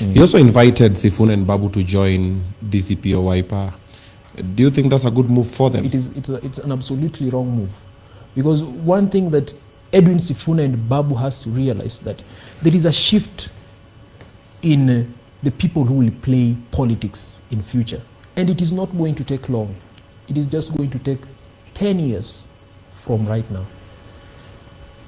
He also invited Sifuna and Babu to join DCP or Wiper. Do you think that's a good move for them? It's an absolutely wrong move. Because one thing that Edwin Sifuna and Babu has to realize that there is a shift in the people who will play politics in future. And it is not going to take long. It is just going to take 10 years from right now.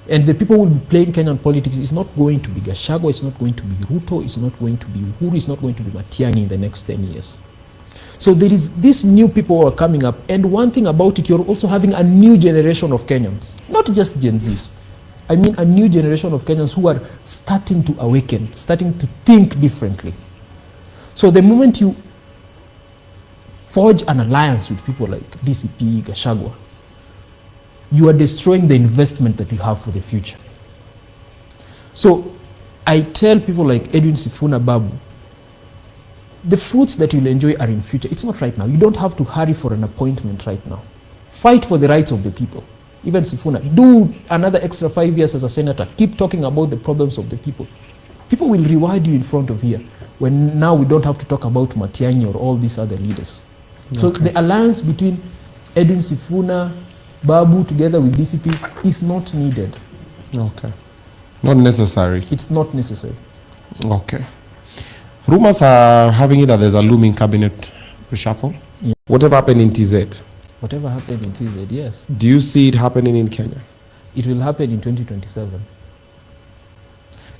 And the people who will be playing Kenyan politics is not going to be Gachagua, it's not going to be Ruto, it's not going to be Uhuru, it's not going to be Matiang'i in the next 10 years. So there is these new people who are coming up, and one thing about it, you're also having a new generation of Kenyans, not just Gen Zs. I mean a new generation of Kenyans who are starting to awaken, starting to think differently. So the moment you forge an alliance with people like DCP, Gachagua, you are destroying the investment that you have for the future. So I tell people like Edwin Sifuna, Babu, the fruits that you'll enjoy are in future. It's not right now. You don't have to hurry for an appointment right now. Fight for the rights of the people. Even Sifuna, do another extra 5 years as a senator. Keep talking about the problems of the people. People will reward you in front of here, when now we don't have to talk about Matiang'i or all these other leaders. Okay. So the alliance between Edwin Sifuna, Babu together with DCP is not needed. Okay. Not necessary. It's not necessary. Okay. Rumors are having it that there's a looming cabinet reshuffle. Yeah. Whatever happened in TZ? Whatever happened in TZ, yes. Do you see it happening in Kenya? It will happen in 2027.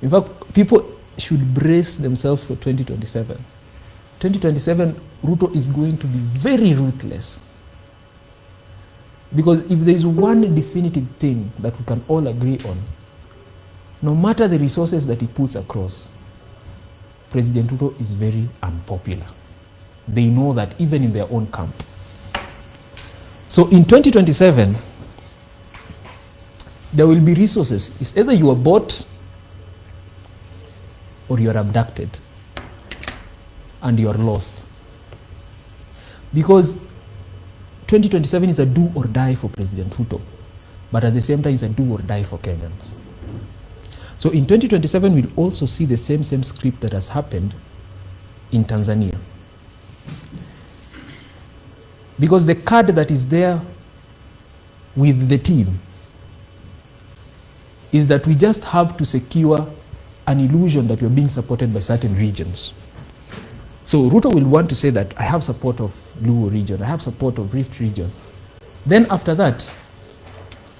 In fact, people should brace themselves for 2027. 2027, Ruto is going to be very ruthless. Because if there is one definitive thing that we can all agree on, no matter the resources that he puts across, President Ruto is very unpopular. They know that even in their own camp. So in 2027, there will be resources. It's either you are bought or you are abducted and you are lost. Because 2027 is a do or die for President Ruto, but at the same time it's a do or die for Kenyans. So in 2027 we'll also see the same script that has happened in Tanzania. Because the card that is there with the team is that we just have to secure an illusion that we're being supported by certain regions. So Ruto will want to say that I have support of Luo region, I have support of Rift region. Then after that,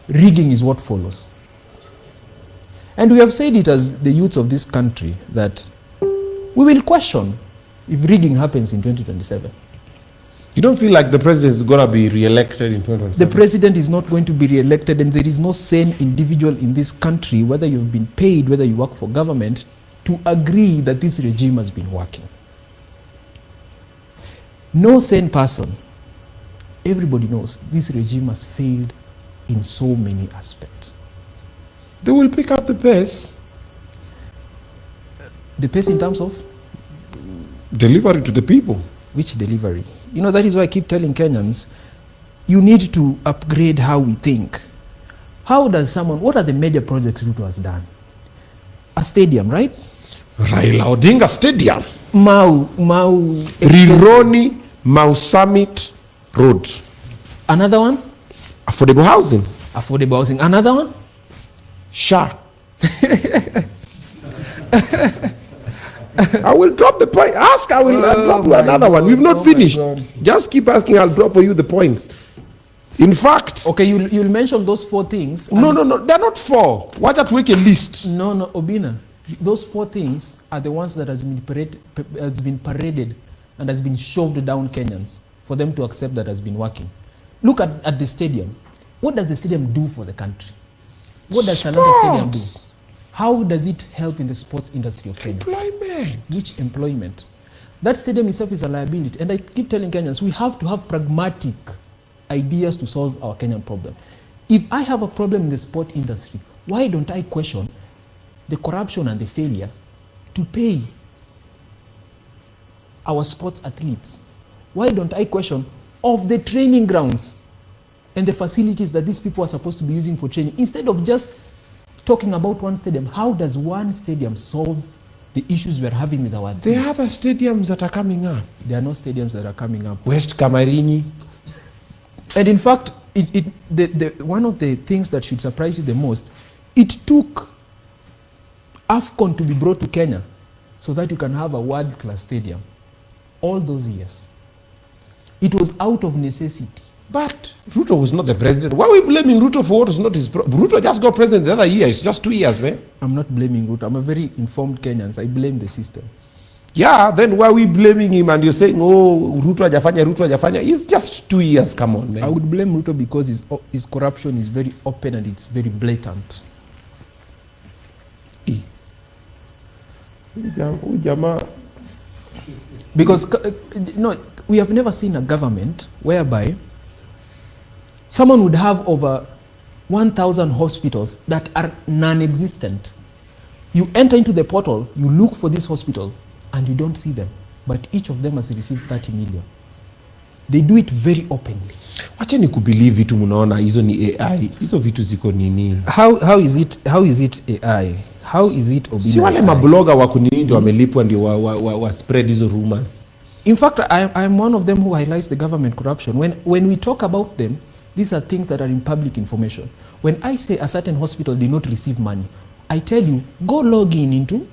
rigging is what follows. And we have said it as the youths of this country that we will question if rigging happens in 2027. You don't feel like the president is going to be re-elected in 2027? The president is not going to be re-elected, and there is no sane individual in this country, whether you've been paid, whether you work for government, to agree that this regime has been working. No sane person, everybody knows this regime has failed in so many aspects. They will pick up the pace. The pace in terms of? Delivery to the people. Which delivery? You know, that is why I keep telling Kenyans, you need to upgrade how we think. How does someone, what are the major projects Ruto has done? A stadium, right? Raila Odinga Stadium. Mau Rironi, Mau Summit Road. Another one? Affordable housing. Affordable housing. Another one? SHA. I will drop the point. Ask, I will drop another one. We've not finished. Just keep asking, I'll drop for you the points. In fact... Okay, you'll mention those 4 things. No, they're not 4. Why don't we make a list? No, Obina. Those 4 things are the ones that has been paraded and has been shoved down Kenyans for them to accept that has been working. Look at the stadium. What does the stadium do for the country? What does another stadium do? How does it help in the sports industry of Kenya? Employment. Which employment? That stadium itself is a liability. And I keep telling Kenyans, we have to have pragmatic ideas to solve our Kenyan problem. If I have a problem in the sport industry, why don't I question the corruption and the failure to pay our sports athletes? Why don't I question of the training grounds and the facilities that these people are supposed to be using for training? Instead of just talking about one stadium, how does one stadium solve the issues we are having with our There are athletes. other stadiums that are coming up. There are no stadiums that are coming up. West Kamarinyi. And in fact, one of the things that should surprise you the most, it took AFCON to be brought to Kenya so that you can have a world-class stadium. All those years. It was out of necessity. But Ruto was not the president. Why are we blaming Ruto for what was not his... Ruto just got president the other year. It's just 2 years, man. I'm not blaming Ruto. I'm a very informed Kenyan. I blame the system. Yeah, then why are we blaming him and you're saying, oh, Ruto hajafanya. It's just 2 years. Come on, man. I would blame Ruto because his corruption is very open and it's very blatant. Because we have never seen a government whereby someone would have over 1,000 hospitals that are non-existent. You enter into the portal, you look for this hospital, and you don't see them. But each of them has received 30 million. They do it very openly. Wacha ni kubelieve vitu munaona hizo ni AI. Hizo vitu ziko nini? How is it AI? How is it si wale mabloga wako nini ndio wamelipwa ndio wa spread hizo rumors? In fact, I am one of them who highlights the government corruption. When we talk about them, these are things that are in public information. When I say a certain hospital did not receive money, I tell you, go log into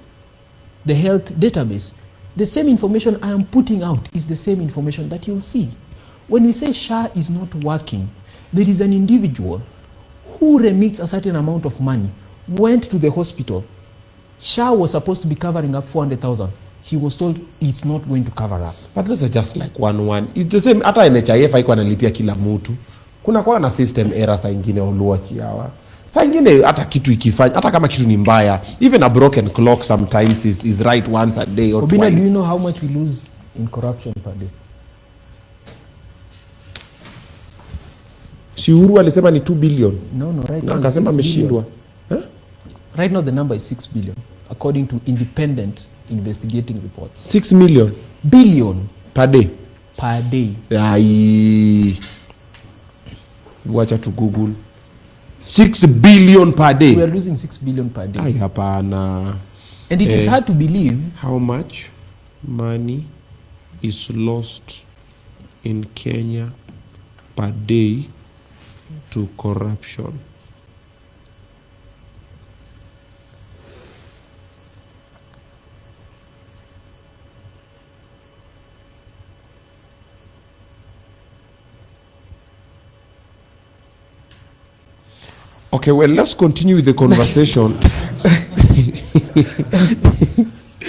the health database. The same information I am putting out is the same information that you'll see. When we say SHA is not working, there is an individual who remits a certain amount of money, went to the hospital. SHA was supposed to be covering up 400,000. He was told it's not going to cover up. But those are just like one. It's the same. Hata NHIF haikuwa analipia kila mtu. Kuna kwa na system error saa ingine uluachi hawa. Saa ingine hata kitu ikifanya, hata kama kitu ni mbaya, even a broken clock sometimes is right once a day or Obina, twice. do you know how much we lose in corruption per day? Si Uhuru alisema ni 2 billion. No, right now. Akasema ameshindwa. Right now the number is 6 billion, according to independent investigating reports. 6 million Billion per day. per day. Ai. Wacha tu Google. 6 billion per day. We are losing 6 billion per day. Ai hapana. And it is hard to believe. How much money is lost in Kenya per day to corruption? Okay, well, let's continue with the conversation.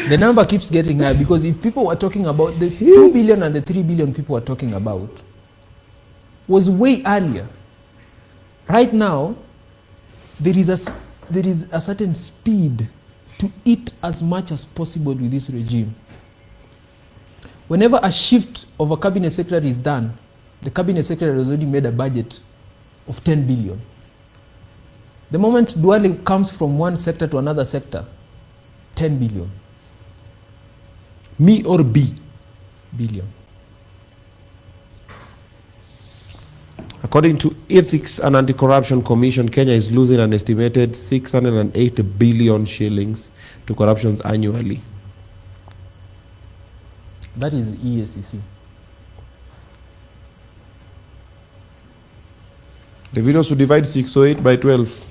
The number keeps getting higher because if people were talking about the 2 billion and the 3 billion people were talking about was way earlier. Right now, there is a certain speed to eat as much as possible with this regime. Whenever a shift of a cabinet secretary is done, the cabinet secretary has already made a budget of 10 billion. The moment Duale comes from one sector to another sector, 10 billion. Me or B? Billion. According to Ethics and Anti-Corruption Commission, Kenya is losing an estimated 608 billion shillings to corruptions annually. That is EACC. The videos to divide 608 by 12.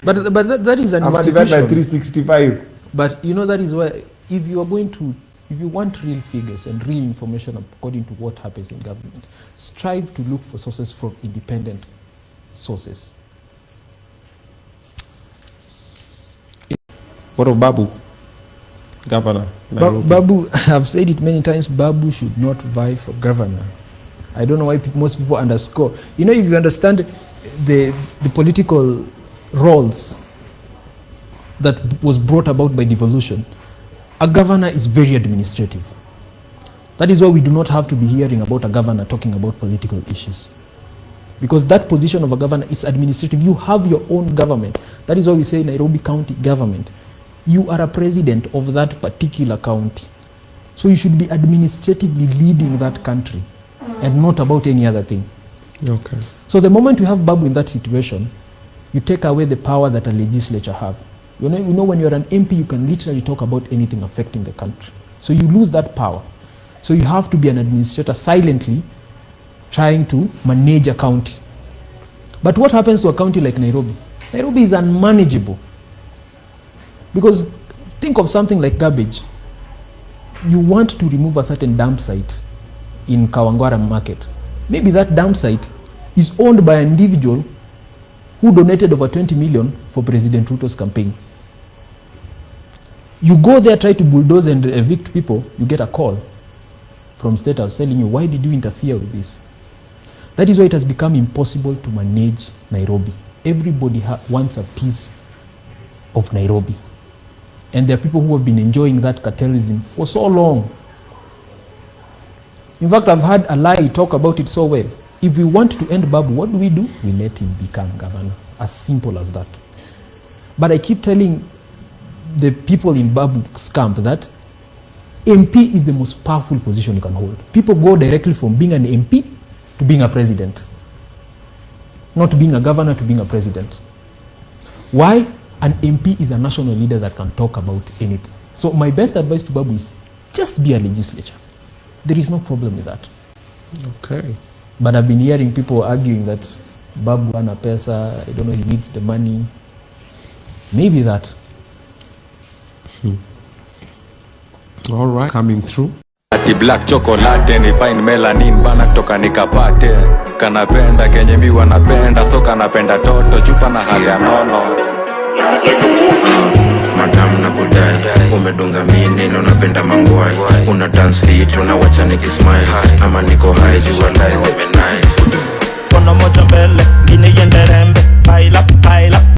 But that is an I'm institution. divided by 365. But you know that is why if you want real figures and real information according to what happens in government, strive to look for sources from independent sources. What of Babu? Governor. Babu, I've said it many times, Babu should not vie for governor. I don't know why most people underscore. You know, if you understand the political roles that was brought about by devolution, a governor is very administrative. That is why we do not have to be hearing about a governor talking about political issues. Because that position of a governor is administrative. You have your own government. That is why we say Nairobi County government. You are a president of that particular county. So you should be administratively leading that country and not about any other thing. Okay. So the moment we have Babu in that situation, you take away the power that a legislature have. You know when you're an MP, you can literally talk about anything affecting the country. So you lose that power. So you have to be an administrator silently trying to manage a county. But what happens to a county like Nairobi? Nairobi is unmanageable. Because think of something like garbage. You want to remove a certain dump site in Kawangwara market. Maybe that dump site is owned by an individual who donated over 20 million for President Ruto's campaign. You go there, try to bulldoze and evict people, you get a call from State House telling you, why did you interfere with this? That is why it has become impossible to manage Nairobi. Everybody wants a piece of Nairobi. And there are people who have been enjoying that cartelism for so long. In fact, I've heard Alai talk about it so well. If we want to end Babu, what do? We let him become governor. As simple as that. But I keep telling the people in Babu's camp that MP is the most powerful position you can hold. People go directly from being an MP to being a president. Not being a governor to being a president. Why? An MP is a national leader that can talk about anything. So my best advice to Babu is just be a legislature. There is no problem with that. Okay. But I've been hearing people arguing that Babu ana pesa, I don't know, he needs the money. Maybe that. All right, coming through. Ati black chocolate ni fine melanin bana kutoka nikapate. Kanapenda kenye mi wanapenda, so kanapenda toto chupa na hali ya nono. Madam na kudai, umedunga mini na unapenda mangwai. Una dance fit, unawacha nikismile. Ama niko high, jua lies, nice. Kono moja mbele, gine yende rembe. Baila, baila.